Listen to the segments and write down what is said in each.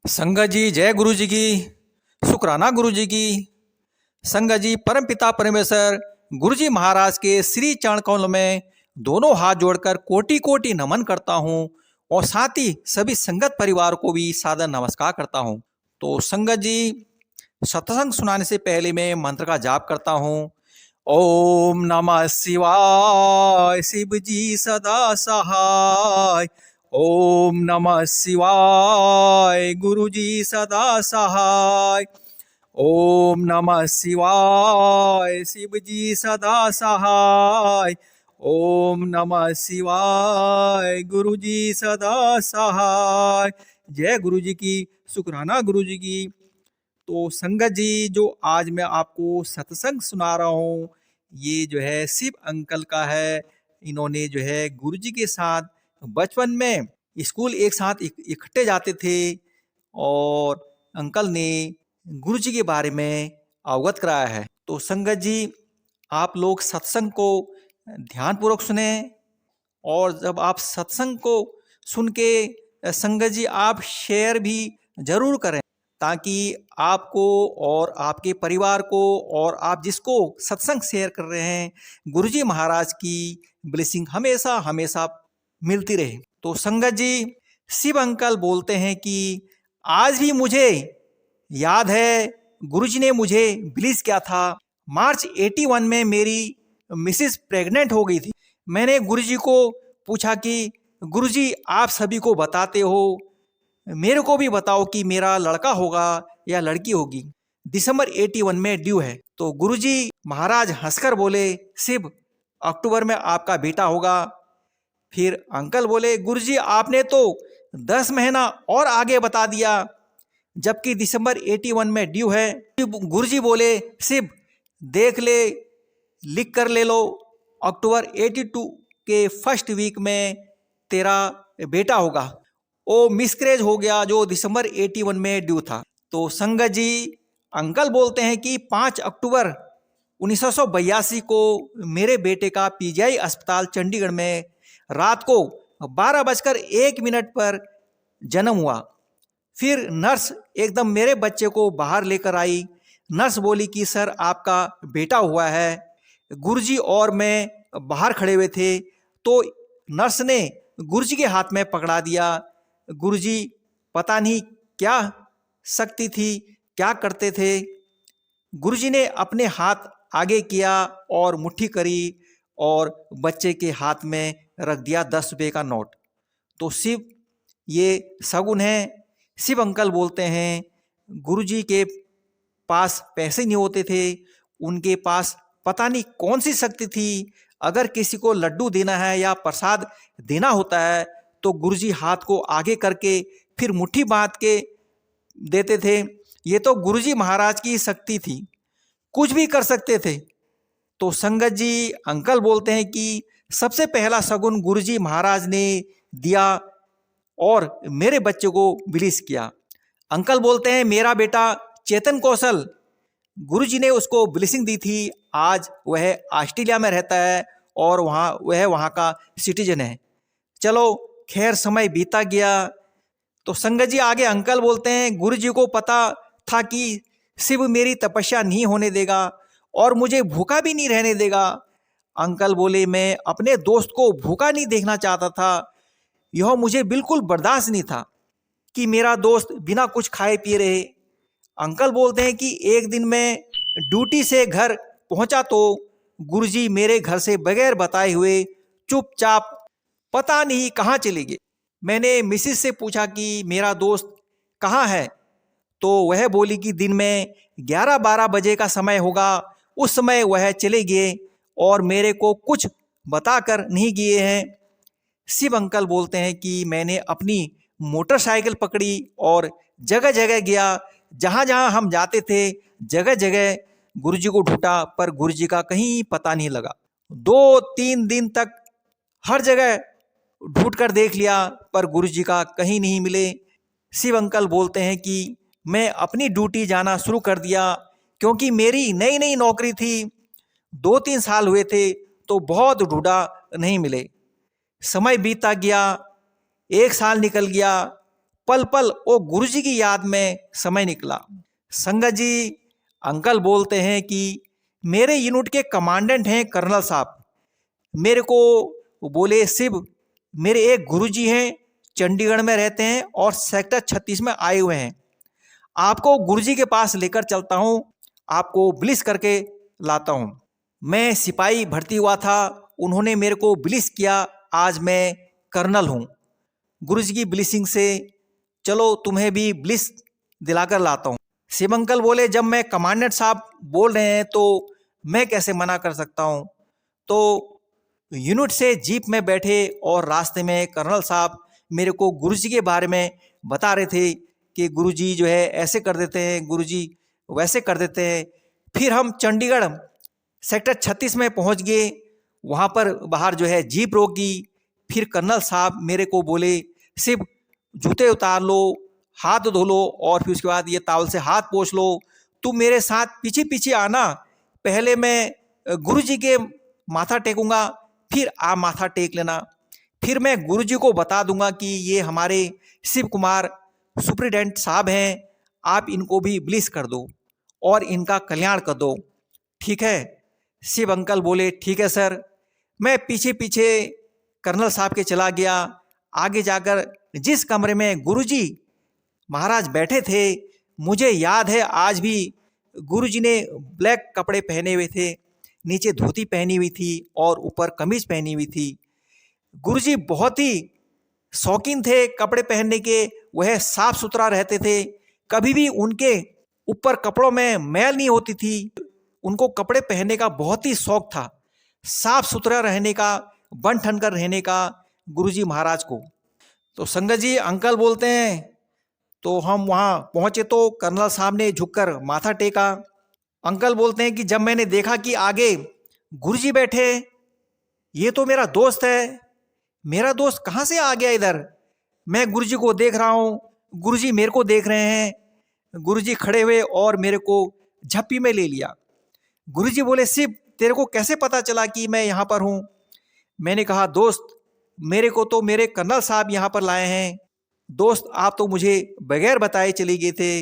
संगत जी जय गुरु जी की। शुक्राना गुरु जी की। संगत जी परम पिता परमेश्वर गुरु जी महाराज के श्री चरण कमल में दोनों हाथ जोड़कर कोटि कोटि नमन करता हूँ और साथ ही सभी संगत परिवार को भी सादर नमस्कार करता हूँ। तो संगत जी सत्संग सुनाने से पहले मैं मंत्र का जाप करता हूँ। ओम नमः शिवाय शिव जी सदा सहाय। ओम नमः शिवाय गुरु जी सदा सहाय। ओम नमः शिवाय शिव जी सदा सहाय। ओम नमः शिवाय गुरु जी सदा सहाय। जय गुरु जी की। शुक्राना गुरु जी की। तो संगत जी जो आज मैं आपको सत्संग सुना रहा हूँ ये जो है शिव अंकल का है। इन्होंने जो है गुरु जी के साथ बचपन में स्कूल एक साथ इकट्ठे जाते थे और अंकल ने गुरु जी के बारे में अवगत कराया है। तो संगत जी आप लोग सत्संग को ध्यानपूर्वक सुने और जब आप सत्संग को सुन के संगत जी आप शेयर भी जरूर करें ताकि आपको और आपके परिवार को और आप जिसको सत्संग शेयर कर रहे हैं गुरुजी महाराज की ब्लेसिंग हमेशा हमेशा मिलती रहे। तो संगत जी शिव अंकल बोलते हैं कि आज भी मुझे याद है गुरुजी ने मुझे ब्लीस किया था। मार्च 81 में मेरी मिसेस प्रेग्नेंट हो गई थी। मैंने गुरुजी को पूछा कि गुरुजी आप सभी को बताते हो, मेरे को भी बताओ कि मेरा लड़का होगा या लड़की होगी। दिसंबर 81 में ड्यू है। तो गुरुजी महाराज हंसकर बोले शिव अक्टूबर में आपका बेटा होगा। फिर अंकल बोले गुरुजी आपने तो 10 महीना और आगे बता दिया जबकि दिसंबर 81 में ड्यू है। गुरुजी बोले शिव देख ले लिख कर ले लो अक्टूबर 82 के फर्स्ट वीक में तेरा बेटा होगा। वो मिसकरेज हो गया जो दिसंबर 81 में ड्यू था। तो संगत जी अंकल बोलते हैं कि 5 अक्टूबर 1982 को मेरे बेटे का पीजीआई अस्पताल चंडीगढ़ में रात को 12:01 पर जन्म हुआ। फिर नर्स एकदम मेरे बच्चे को बाहर लेकर आई। नर्स बोली कि सर आपका बेटा हुआ है। गुरुजी और मैं बाहर खड़े हुए थे तो नर्स ने गुरुजी के हाथ में पकड़ा दिया। गुरुजी पता नहीं क्या शक्ति थी, क्या करते थे। गुरुजी ने अपने हाथ आगे किया और मुट्ठी करी और बच्चे के हाथ में रख दिया 10 रुपये का नोट। तो शिव ये शगुन है। शिव अंकल बोलते हैं गुरुजी के पास पैसे नहीं होते थे, उनके पास पता नहीं कौन सी शक्ति थी। अगर किसी को लड्डू देना है या प्रसाद देना होता है तो गुरुजी हाथ को आगे करके फिर मुट्ठी बांध के देते थे। ये तो गुरुजी महाराज की शक्ति थी, कुछ भी कर सकते थे। तो संगत जी अंकल बोलते हैं कि सबसे पहला शगुन गुरुजी महाराज ने दिया और मेरे बच्चे को ब्लीस किया। अंकल बोलते हैं मेरा बेटा चेतन कौशल गुरुजी ने उसको ब्लेसिंग दी थी। आज वह ऑस्ट्रेलिया में रहता है और वहाँ का सिटीजन है। चलो खैर समय बीता गया। तो संगत जी आगे अंकल बोलते हैं गुरुजी को पता था कि शिव मेरी तपस्या नहीं होने देगा और मुझे भूखा भी नहीं रहने देगा। अंकल बोले मैं अपने दोस्त को भूखा नहीं देखना चाहता था। यह मुझे बिल्कुल बर्दाश्त नहीं था कि मेरा दोस्त बिना कुछ खाए पिए रहे। अंकल बोलते हैं कि एक दिन मैं ड्यूटी से घर पहुंचा तो गुरुजी मेरे घर से बगैर बताए हुए चुपचाप पता नहीं कहाँ चले गए। मैंने मिसिस से पूछा कि मेरा दोस्त कहाँ है तो वह बोली कि दिन में 11-12 बजे का समय होगा, उस समय वह चले गए और मेरे को कुछ बताकर नहीं गए हैं। शिव अंकल बोलते हैं कि मैंने अपनी मोटरसाइकिल पकड़ी और जगह जगह गया। जहाँ जहाँ हम जाते थे जगह जगह गुरुजी को ढूंढा पर गुरुजी का कहीं पता नहीं लगा। 2-3 दिन तक हर जगह ढूंढ कर देख लिया पर गुरुजी का कहीं नहीं मिले। शिव अंकल बोलते हैं कि मैं अपनी ड्यूटी जाना शुरू कर दिया क्योंकि मेरी नई नई नौकरी थी। 2-3 साल हुए थे तो बहुत ढूंढा नहीं मिले। समय बीता गया, 1 साल निकल गया पल पल वो गुरुजी की याद में समय निकला। संगत जी अंकल बोलते हैं कि मेरे यूनिट के कमांडेंट हैं कर्नल साहब। मेरे को बोले शिव, मेरे एक गुरुजी हैं, चंडीगढ़ में रहते हैं और सेक्टर 36 में आए हुए हैं। आपको गुरुजी के पास लेकर चलता हूँ, आपको ब्लिस करके लाता हूँ। मैं सिपाही भर्ती हुआ था, उन्होंने मेरे को ब्लिस किया, आज मैं कर्नल हूँ। गुरुजी की ब्लिसिंग से चलो तुम्हें भी ब्लिस दिलाकर लाता हूँ। शिव अंकल बोले जब मैं कमांडेंट साहब बोल रहे हैं तो मैं कैसे मना कर सकता हूँ। तो यूनिट से जीप में बैठे और रास्ते में कर्नल साहब मेरे को गुरुजी के बारे में बता रहे थे कि गुरुजी जो है ऐसे कर देते हैं, गुरुजी वैसे कर देते हैं। फिर हम चंडीगढ़ सेक्टर 36 में पहुंच गए। वहाँ पर बाहर जो है जीप रोकी। फिर कर्नल साहब मेरे को बोले शिव, जूते उतार लो, हाथ धो लो और फिर उसके बाद ये तावल से हाथ पोंछ लो। तुम मेरे साथ पीछे पीछे आना, पहले मैं गुरुजी के माथा टेकूंगा, फिर आप माथा टेक लेना। फिर मैं गुरुजी को बता दूंगा कि ये हमारे शिव कुमार सुप्रिटेंडेंट साहब हैं, आप इनको भी ब्लिस कर दो और इनका कल्याण कर दो, ठीक है। शिव अंकल बोले ठीक है सर। मैं पीछे पीछे कर्नल साहब के चला गया। आगे जाकर जिस कमरे में गुरुजी महाराज बैठे थे, मुझे याद है आज भी, गुरुजी ने ब्लैक कपड़े पहने हुए थे, नीचे धोती पहनी हुई थी और ऊपर कमीज पहनी हुई थी। गुरुजी बहुत ही शौकीन थे कपड़े पहनने के, वह साफ सुथरा रहते थे, कभी भी उनके ऊपर कपड़ों में मैल नहीं होती थी। उनको कपड़े पहनने का बहुत ही शौक था, साफ सुथरा रहने का, बन ठन कर रहने का गुरुजी महाराज को। तो संगत जी अंकल बोलते हैं तो हम वहाँ पहुँचे तो कर्नल साहब ने झुककर माथा टेका। अंकल बोलते हैं कि जब मैंने देखा कि आगे गुरुजी बैठे, ये तो मेरा दोस्त है, मेरा दोस्त कहाँ से आ गया इधर। मैं गुरुजी को देख रहा हूँ, गुरुजी मेरे को देख रहे हैं। गुरुजी खड़े हुए और मेरे को झप्पी में ले लिया। गुरुजी बोले शिव, तेरे को कैसे पता चला कि मैं यहाँ पर हूँ। मैंने कहा दोस्त, मेरे को तो मेरे कर्नल साहब यहाँ पर लाए हैं। दोस्त आप तो मुझे बगैर बताए चले गए थे।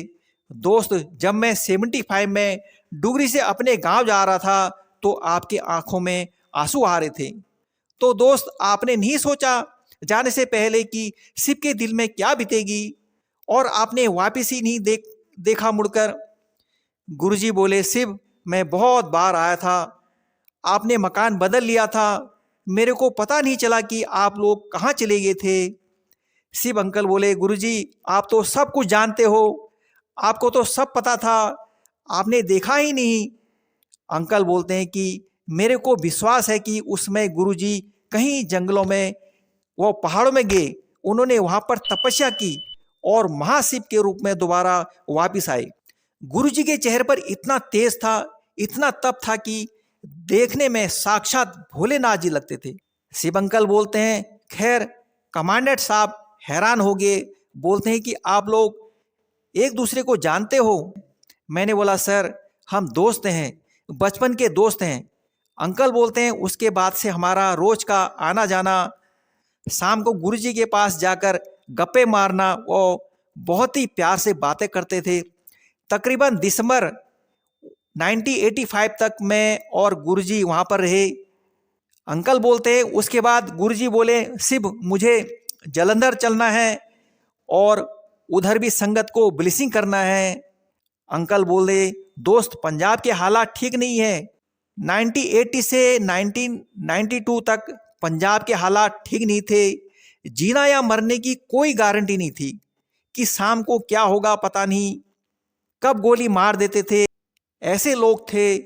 दोस्त जब मैं 75 में डुगरी से अपने गांव जा रहा था तो आपकी आंखों में आंसू आ रहे थे। तो दोस्त आपने नहीं सोचा जाने से पहले कि शिव के दिल में क्या बीतेगी, और आपने वापिस ही नहीं देखा मुड़कर। गुरुजी बोले शिव, मैं बहुत बार आया था, आपने मकान बदल लिया था, मेरे को पता नहीं चला कि आप लोग कहाँ चले गए थे। शिव अंकल बोले गुरुजी आप तो सब कुछ जानते हो, आपको तो सब पता था, आपने देखा ही नहीं। अंकल बोलते हैं कि मेरे को विश्वास है कि उसमें गुरुजी कहीं जंगलों में, वो पहाड़ों में गए, उन्होंने वहाँ पर तपस्या की और महाशिव के रूप में दोबारा वापिस आए। गुरुजी के चेहरे पर इतना तेज था, इतना तप था कि देखने में साक्षात भोलेनाथ जी लगते थे। शिव अंकल बोलते हैं खैर कमांडेंट साहब हैरान हो गए, बोलते हैं कि आप लोग एक दूसरे को जानते हो। मैंने बोला सर हम दोस्त हैं, बचपन के दोस्त हैं। अंकल बोलते हैं उसके बाद से हमारा रोज का आना जाना, शाम को गुरुजी के पास जाकर गप्पे मारना, वो बहुत ही प्यार से बातें करते थे। तकरीबन दिसंबर 1985 तक मैं और गुरुजी वहाँ पर रहे। अंकल बोलते हैं उसके बाद गुरुजी बोले शिव मुझे जालंधर चलना है और उधर भी संगत को ब्लेसिंग करना है। अंकल बोले दोस्त पंजाब के हालात ठीक नहीं है। 1980 से 1992 तक पंजाब के हालात ठीक नहीं थे। जीना या मरने की कोई गारंटी नहीं थी कि शाम को क्या होगा पता नहीं, कब गोली मार देते थे। ऐसे लोग थे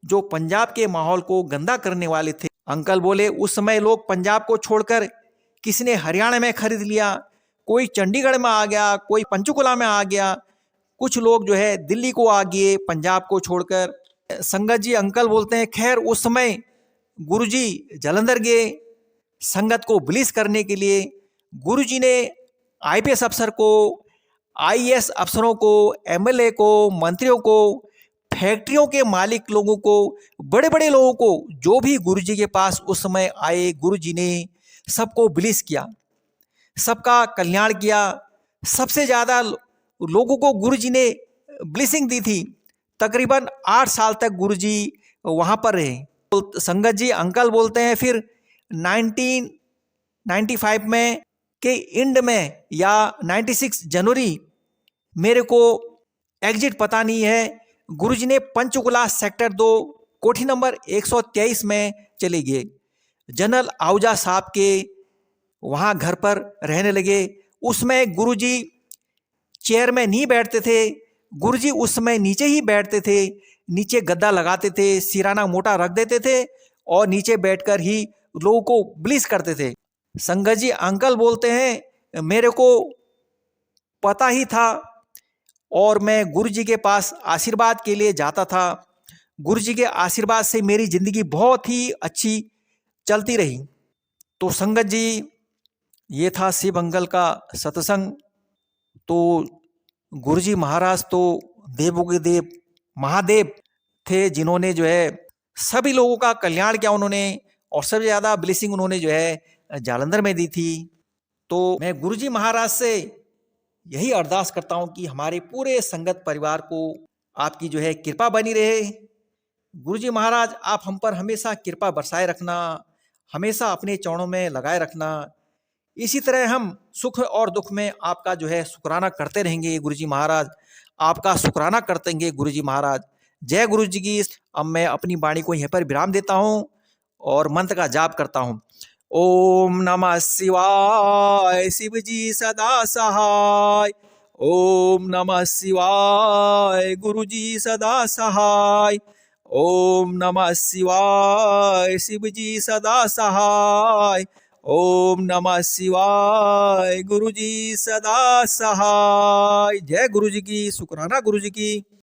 जो पंजाब के माहौल को गंदा करने वाले थे। अंकल बोले उस समय लोग पंजाब को छोड़कर किसी ने हरियाणा में खरीद लिया, कोई चंडीगढ़ में आ गया, कोई पंचकुला में आ गया, कुछ लोग जो है दिल्ली को आ गए पंजाब को छोड़कर। संगत जी अंकल बोलते हैं खैर उस समय गुरुजी जालंधर गए संगत को ब्लिस करने के लिए। गुरुजी ने आईपीएस अफसर को, आईएएस अफसरों को, एमएलए को, मंत्रियों को, फैक्ट्रियों के मालिक लोगों को, बड़े बड़े लोगों को, जो भी गुरुजी के पास उस समय आए, गुरुजी ने सबको ब्लिस किया, सबका कल्याण किया, सबसे ज़्यादा लोगों को गुरुजी ने ब्लेसिंग दी थी। तकरीबन 8 साल तक गुरुजी वहाँ पर रहे। तो संगत जी अंकल बोलते हैं फिर 1995 में के एंड में या 96 जनवरी मेरे को एग्जिट पता नहीं है, गुरुजी ने पंचकुला सेक्टर 2 कोठी नंबर 123 में चले गए। जनरल आहूजा साहब के वहाँ घर पर रहने लगे। उसमें गुरुजी चेयर में नहीं बैठते थे, गुरुजी उस समय नीचे ही बैठते थे। नीचे गद्दा लगाते थे, सिराना मोटा रख देते थे और नीचे बैठकर ही लोगों को ब्लिस करते थे। संगत जी अंकल बोलते हैं मेरे को पता ही था और मैं गुरुजी के पास आशीर्वाद के लिए जाता था। गुरुजी के आशीर्वाद से मेरी ज़िंदगी बहुत ही अच्छी चलती रही। तो संगत जी ये था शिव अंकल का सत्संग। तो गुरुजी महाराज तो देवों के देव महादेव थे, जिन्होंने जो है सभी लोगों का कल्याण किया उन्होंने, और सबसे ज़्यादा ब्लेसिंग उन्होंने जो है जालंधर में दी थी। तो मैं गुरुजी महाराज से यही अरदास करता हूँ कि हमारे पूरे संगत परिवार को आपकी जो है कृपा बनी रहे। गुरुजी महाराज आप हम पर हमेशा कृपा बरसाए रखना, हमेशा अपने चरणों में लगाए रखना। इसी तरह हम सुख और दुख में आपका जो है शुक्राना करते रहेंगे। गुरुजी महाराज आपका शुक्राना करते रहेंगे गुरुजी महाराज। जय गुरु जी की। अब मैं अपनी वाणी को यहीं पर विराम देता हूँ और मंत्र का जाप करता हूँ। ओम नमः शिवाय, शिव जी सदा सहाय। ओम नमः शिवाय, गुरु जी सदा सहाय। ओम नमः शिवाय, शिव जी सदा सहाय। ओम नमः शिवाय, गुरु जी सदा सहाय। जय गुरु जी की। शुक्राना गुरु जी की।